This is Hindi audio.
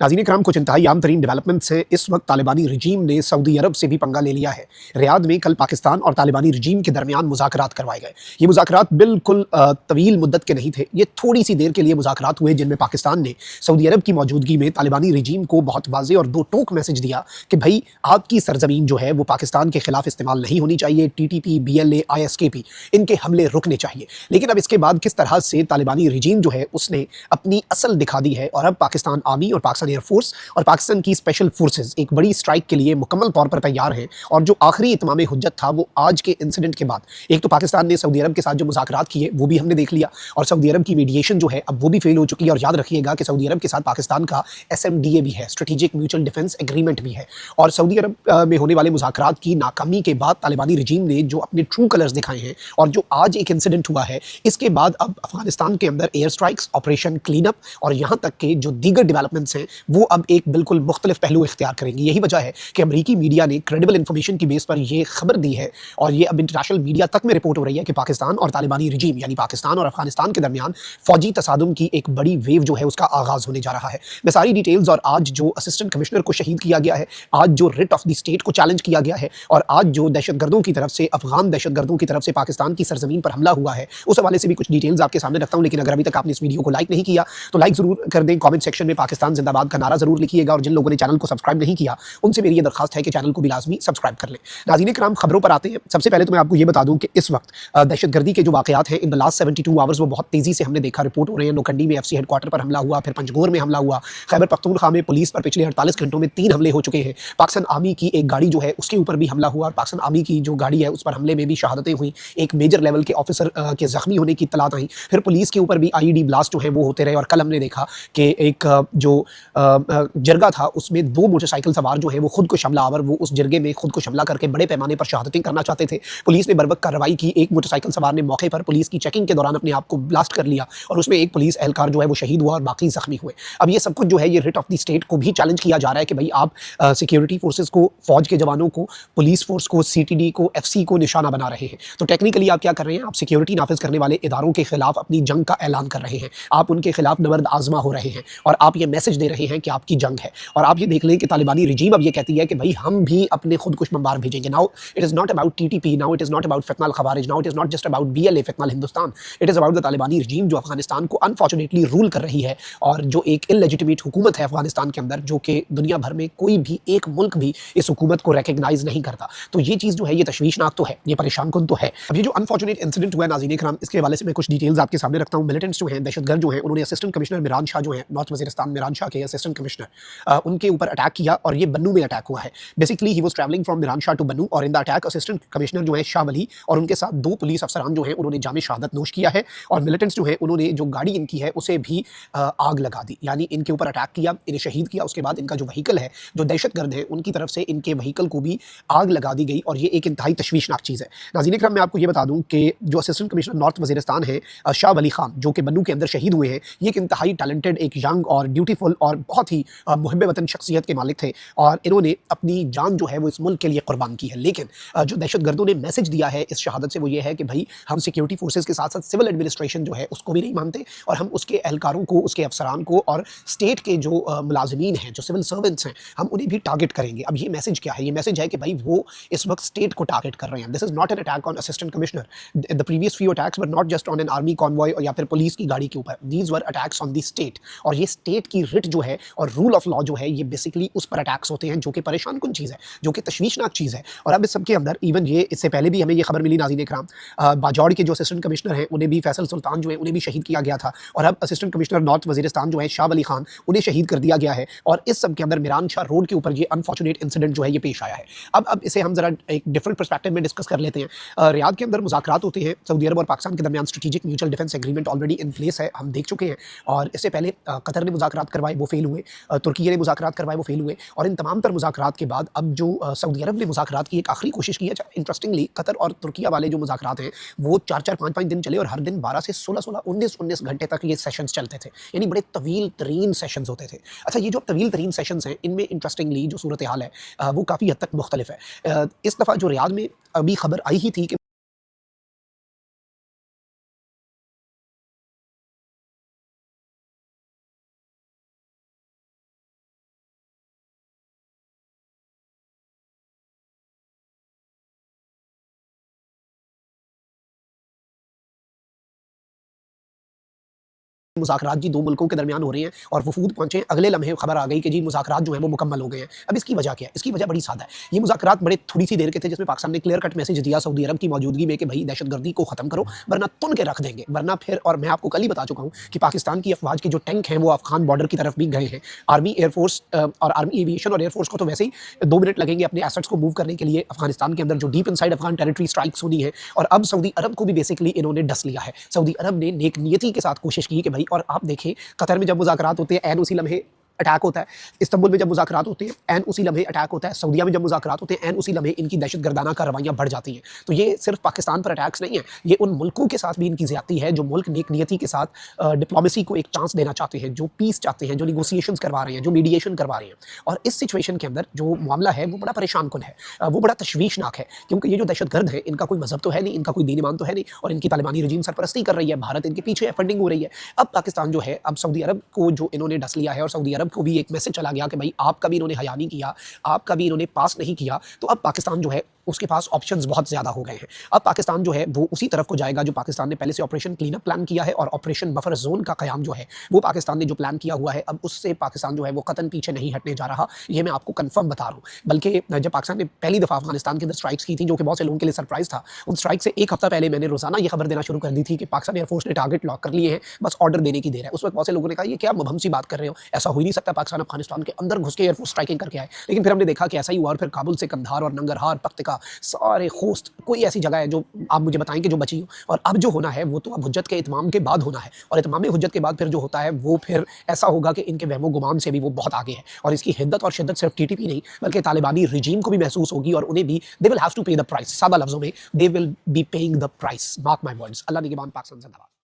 नाज़रीन इकराम, कुछ इंतहाई आम तरीन डेवलपमेंट्स हैं। इस वक्त तालिबानी रजीम ने सऊदी अरब से भी पंगा ले लिया है। रियाद में कल पाकिस्तान और तालिबानी रजीम के दरमियान मुज़ाकरात करवाए गए। ये मुज़ाकरात बिल्कुल तवील मुद्दत के नहीं थे। ये थोड़ी सी देर के लिए मुज़ाकरात हुए, जिनमें पाकिस्तान ने सऊदी अरब की मौजूदगी में तालिबानी रजीम को बहुत वाज़ेह और दो टोक मैसेज दिया कि भाई आपकी सरजमीन जो है वो पाकिस्तान के खिलाफ इस्तेमाल नहीं होनी चाहिए। TTP, BLA, ISKP इनके हमले रुकने चाहिए। लेकिन अब इसके बाद किस तरह से तालिबानी रजीम जो है उसने अपनी असल दिखा दी है और अब पाकिस्तान आर्मी और पाकिस्तान एयरफोर्स और पाकिस्तान की स्पेशल फोर्सेस एक बड़ी स्ट्राइक के लिए मुकम्मल तौर पर तैयार हैं। और जो आखिरी इत्माम हुज्जत था वो आज के इंसिडेंट के बाद, एक तो पाकिस्तान ने सऊदी अरब के साथ जो मुज़ाकरात किए वो भी हमने देख लिया और सऊदी अरब की मीडिएशन जो है अब वो भी फेल हो चुकी है। और याद रखिएगा कि सऊदी अरब के साथ पाकिस्तान का SMDA भी है, स्ट्रेटेजिक म्यूचुअल डिफेंस एग्रीमेंट भी है। और सऊदी अरब में होने वाले मुज़ाकरात की नाकामी के बाद तालिबानी रजीम ने जो अपने ट्रू कलर्स दिखाए हैं और जो आज एक इंसिडेंट हुआ है, इसके बाद अब अफगानिस्तान के अंदर air strikes, operation clean up और यहाँ तक के जो दीगर डेवलपमेंट्स हैं वो अब एक बिल्कुल मुख्तलिफ पहलू इख्तियार करेंगी। यही वजह है कि अमरीकी मीडिया ने क्रेडिबल इन्फॉर्मेशन की बेस पर यह खबर दी है और ये अब इंटरनेशनल मीडिया तक में रिपोर्ट हो रही है कि पाकिस्तान और तालिबानी रजीम यानी पाकिस्तान और अफगानिस्तान के दरमियान फौजी तसादुम की एक बड़ी वेव जो है उसका आगाज होने जा रहा है। मैं सारी डिटेल्स और आज जो असिस्टेंट कमिश्नर को शहीद किया गया है, आज जो रिट ऑफ द स्टेट को चैलेंज किया गया है और आज जो दहशतगर्दों की तरफ से, अफगान दहशतगर्दों की तरफ से पाकिस्तान की सरजमीन पर हमला हुआ है, उस हवाले से भी कुछ डिटेल्स आपके सामने रखता हूं। लेकिन अगर अभी तक आपने इस वीडियो को लाइक नहीं किया तो लाइक जरूर कर दें, कमेंट सेक्शन में पाकिस्तान जिंदाबाद का नारा जरूर लिखिएगा और जिन लोगों ने चैनल को सब्सक्राइब नहीं किया उनसे मेरी ये दरखास्त है कि चैनल को भी लाजमी सब्सक्राइब कर लें। नाज़रीन इकराम, खबरों पर आते हैं। सबसे पहले तो मैं आपको ये बता दूं कि इस वक्त दहशतगर्दी के जो वाकयात हैं इन द लास्ट 72 आवर्स वो बहुत तेजी से हमने देखा, रिपोर्ट हो रहे हैं। नोकंडी में FC हेडक्वार्टर पर हमला हुआ, फिर पंजगोर में हमला हुआ, खैबर पख्तूनख्वा में पुलिस पर पिछले 48 घंटों में 3 हमले हो चुके हैं। पाकिस्तान आर्मी की एक गाड़ी जो है उसके ऊपर भी हमला हुआ और पाकिस्तान आर्मी की जो गाड़ी है उस पर हमले में भी शहादतें हुई, एक मेजर लेवल के ऑफिसर के जख्मी होने की इत्तलात आई। फिर पुलिस के ऊपर भी IED ब्लास्ट जो है वो होते रहे और कल हमने देखा कि एक जो जरगा था उसमें 2 मोटरसाइकिल सवार जो है वो खुद को हमला आवर, वो उस जरगे में खुद को हमला करके बड़े पैमाने पर शहादतें करना चाहते थे। पुलिस ने बर्वक्त कार्रवाई की। एक मोटरसाइकिल सवार ने मौके पर पुलिस की चेकिंग के दौरान अपने आप को ब्लास्ट कर लिया और उसमें एक पुलिस एहलकार जो है वो शहीद हुआ और बाकी जख्मी हुए। अब ये सब कुछ जो है ये रिट ऑफ द स्टेट को भी चैलेंज किया जा रहा है कि भाई आप सिक्योरिटी फोर्सेज को, फौज के जवानों को, पुलिस फोर्स को, CTD को, FC को निशाना बना रहे हैं। तो टेक्निकली आप क्या कर रहे हैं? आप सिक्योरिटी नाफिज करने वाले इदारों के खिलाफ अपनी जंग का ऐलान कर रहे हैं, आप उनके खिलाफ नबर्द आजमा हो रहे हैं और आप ये मैसेज दे रहे हैं कि आपकी जंग है। और आप ये देख लें कि तालिबानी रजीम अब ये कहती है कि भाई हम भी अपने खुदकुश बमबार भेजेंगे। Now it is not about TTP, now it is not about फितना अल खवारिज, now it is not just about BLA फितना अल Hindustan, it is about the Talibani regime जो अफगानिस्तान को अनफॉर्चुनेटली रूल कर रही है और जो एक इलेजिटिमेट हुकूमत है अफगानिस्तान के अंदर, जो कि दुनिया भर में कोई भी एक मुल्क भी इस हुकूमत को रिकग्नाइज नहीं करता। तो ये चीज़ जो है ये तशवीशनाक तो है, ये परेशान कुन तो है। अब ये जो अनफॉर्चुनेट इंसिडेंट हुआ है नाज़रीन इकराम, इसके हवाले से मैं कुछ डिटेल्स आपके सामने रखता हूँ। मिलिटेंट्स जो हैं, दहशतगर्द जो हैं, उन्होंने असिस्टेंट कमिश्नर मिरान शाह जो है, नॉर्थ वजीरिस्तान मिरान शाह के असिस्टेंट कमिश्नर, उनके ऊपर अटैक किया और ये बन्नू में अटैक हुआ है। Basically he was travelling from Miran Shah to Bannu और in the attack assistant commissioner जो है शाह वली और उनके साथ 2 पुलिस अफसरान जो हैं उन्होंने जामे शहादत नोश किया है। और मिलिटेंट्स जो हैं उन्होंने जो गाड़ी इनकी है उसे भी आग लगा दी, यानी इनके ऊपर अटैक किया, इन्हें शहीद किया। उसके बाद इनका जो व्हीकल है, जो दहशतगर्द है उनकी तरफ से इनके व्हीकल को भी आग लगा दी गई और ये एक इंतहाई तशवीशनाक चीज़ है। नाज़रीन इकराम, मैं आपको ये बता दूं कि जो असिस्टेंट कमिश्नर नॉर्थ वजीरिस्तान है शाह वली खान, जो कि बन्नू के अंदर शहीद हुए हैं, ये एक इंतहाई टैलेंटेड, एक यंग और ड्यूटीफुल और बहुत ही मुहब्बे वतन शख्सियत के मालिक थे और इन्होंने अपनी जान जो है वो इस मुल्क के लिए कुर्बान की है। लेकिन जो दहशतगर्दों ने मैसेज दिया है इस शहादत से वो ये है कि भाई हम सिक्योरिटी फोर्सेज के साथ साथ सिविल एडमिनिस्ट्रेशन जो है उसको भी नहीं मानते और हम उसके एहलकारों को, उसके अफसरान को और स्टेट के जो मुलाजमीन हैं, जो सिविल सर्वेंट्स हैं, हम उन्हें भी टारगेट करेंगे। अब ये मैसेज क्या है? ये मैसेज है कि भाई वो इस वक्त स्टेट को टारगेट कर रहे हैं। This is not an attack on assistant commissioner, the previous few attacks were not just on an army convoy या फिर पुलिस की गाड़ी के ऊपर, these were attacks on the state. और ये स्टेट की रिट जो है और रूल ऑफ लॉ जो है ये बेसिकली उस पर अटैक्स होते हैं, जो कि परेशान कुन चीज़ है, जो कि तशवीशनाक चीज़ है। और अब इस सब के अंदर इवन ये इससे पहले भी हमें ये खबर मिली नाज़रीन इकराम, बाजौड़ के जो असिस्टेंट कमिश्नर हैं उन्हें भी, फैसल सुल्तान जो है उन्हें भी शहीद किया गया था और अब असिस्टेंट कमिश्नर नॉर्थ वजीरिस्तान जो है शाह वली खान, उन्हें शहीद कर दिया गया है। और इस सब के अंदर मिरान शाह रोड के ऊपर ये अनफॉर्चुनेट इंसिडेंट जो है ये पेश आया है। अब इसे हम जरा एक डिफरेंट पर्सपेक्टिव में डिस्कस कर लेते हैं। रियाद के अंदर मुज़ाकरात होते हैं सऊदी अरब और पाकिस्तान के दरमियान, strategic mutual defence agreement already in place है, हम देख चुके हैं। और इससे पहले कतर ने मुज़ाकरात करवाए, वो फेल हुए, तुर्की ने मुज़ाकरात करवाए, वो फेल हुए। और इन तमाम तर मुज़ाकरात के बाद अब जो सऊदी अरब ने मुज़ाकरात की एक आखिरी कोशिश की है। इंटरेस्टिंगली कतर और तुर्की वाले जो मुज़ाकरात हैं वो 4-4, 5-5 दिन चले और हर दिन 12 से 16-16, 19-19 घंटे तक ये सेशंस चलते थे, यानी बड़े तवील तरीन सेशंस होते थे। अच्छा, ये जो तवील तरीन सेशंस हैं इनमें इंटरेस्टिंगली जो सूरत हाल है वो काफ़ी हद तक मुख्तलिफ है। इस दफ़ा जो रियाद में अभी खबर आई ही थी कि मुज़ाकरात जी 2 मुल्कों के दरमियान हो रहे हैं और वफूद पहुँचे, अगले लम्हे खबर आ गई कि जी मुज़ाकरात जो हैं वो मुकम्मल हो गए हैं। अब इसकी वजह क्या है? इसकी वजह बड़ी सादा है। ये मुज़ाकरात बड़े थोड़ी-सी देर के थे जिसमें पाकिस्तान ने क्लियर कट मैसेज दिया सऊदी अरब की मौजूदगी में कि भई दहशतगर्दी को ख़त्म करो वरना तुन के रख देंगे। वरना फिर और मैं आपको कल ही बता चुका हूँ कि पाकिस्तान की अफ़वाज के जो टैंक हैं वो अफ़गान बॉर्डर की तरफ भी गए हैं। आर्मी, एयर फ़ोर्स और आर्मी एविएशन और एयर फ़ोर्स को तो वैसे ही 2 मिनट लगेंगे अपने एसेट्स को मूव करने के लिए अफ़गानिस्तान के अंदर जो deep inside Afghan territory strikes होनी है। और अब सऊदी अरब को भी बेसिकली इन्होंने डस लिया है। सऊदी अरब ने नेक नियति के साथ कोशिश की कि भई, और आप देखें कतर में जब मुज़ाकरात होते हैं ऐन उसी लम्हे अटैक होता है। इस्तांबुल में जब मुज़ाकरात होते हैं ऐन उसी लम्हे अटैक होता है। सऊदीया में जब मुज़ाकरात होते हैं ऐन उसी लम्हे इनकी दहशतगर्दाना कार्रवाइयाँ बढ़ जाती हैं। तो ये सिर्फ पाकिस्तान पर अटैक्स नहीं है, ये उन मुल्कों के साथ भी इनकी ज़्यादती है जो मुल्क नेक नियति के साथ डिप्लोमेसी को एक चांस देना चाहते हैं, जो पीस चाहते हैं, जो निगोसिएशंस करवा रहे हैं, जो मीडिएशन करवा रहे हैं। और इस सिचुएशन के अंदर जो मामला है वो बड़ा परेशान कुन है, वो बड़ा तशवीशनाक है, क्योंकि ये जो दहशतगर्द है इनका कोई मज़हब तो है नहीं, इनका कोई दीन ईमान तो है नहीं, और इनकी तालिबानी रजीम सरपरस्ती कर रही है, भारत इनके पीछे है, फंडिंग हो रही है। अब पाकिस्तान जो है, अब सऊदी अरब को जो इन्होंने डस लिया है और सऊदी अरब को भी एक मैसेज चला गया कि भाई आपका भी इन्होंने हया नहीं किया, आपका भी इन्होंने पास नहीं किया, तो अब पाकिस्तान जो है उसके पास ऑप्शंस बहुत ज़्यादा हो गए हैं। अब पाकिस्तान जो है वो उसी तरफ को जाएगा जो पाकिस्तान ने पहले से ऑपरेशन क्लीन अप प्लान किया है, और ऑपरेशन बफर जोन का क़याम जो है वो पाकिस्तान ने जो प्लान किया हुआ है, अब उससे पाकिस्तान जो है वो कतन पीछे नहीं हटने जा रहा। ये मैं आपको कन्फर्म बता रहा हूँ। बल्कि जब पाकिस्तान ने पहली दफ़ा अफगानिस्तान के अंदर स्ट्राइक्स की थी, जो कि बहुत से लोगों के लिए सरप्राइज़ था, उन स्ट्राइक से 1 हफ्ता पहले मैंने रोज़ाना ये खबर देना शुरू कर दी थी कि पाकिस्तान एयरफोर्स ने टारगेट लॉक कर लिए हैं, बस ऑर्डर देने की देर है। उस वक्त बहुत से लोगों ने कहा ये क्या मुबहम सी बात कर रहे हो, ऐसा हो ही नहीं सकता, पाकिस्तान अफगानिस्तान के अंदर घुस के एयरफोर्स स्ट्राइकिंग करके आए। लेकिन फिर हमने देखा कि ऐसा ही हुआ, और फिर काबुल से कंधार और नंगरहार, पख्तिका, सारे खोस्त, कोई ऐसी जगह है जो आप मुझे बताएं कि जो बची हो। और अब जो होना है वो तो अब हुज्जत के इत्माम के बाद होना है, और इत्माम हुज्जत के बाद फिर जो होता है वो फिर ऐसा होगा कि इनके वहमो गुमान से भी वो बहुत आगे है, और इसकी हिद्दत और शिद्दत सिर्फ टीटीपी नहीं बल्कि तालिबानी रजीम को भी महसूस होगी, और उन्हें भी they will have to pay the price. सादा लफ्जों में they will be paying the price, mark my words. अल्लाह निगहबान, पाकिस्तान जिंदाबाद।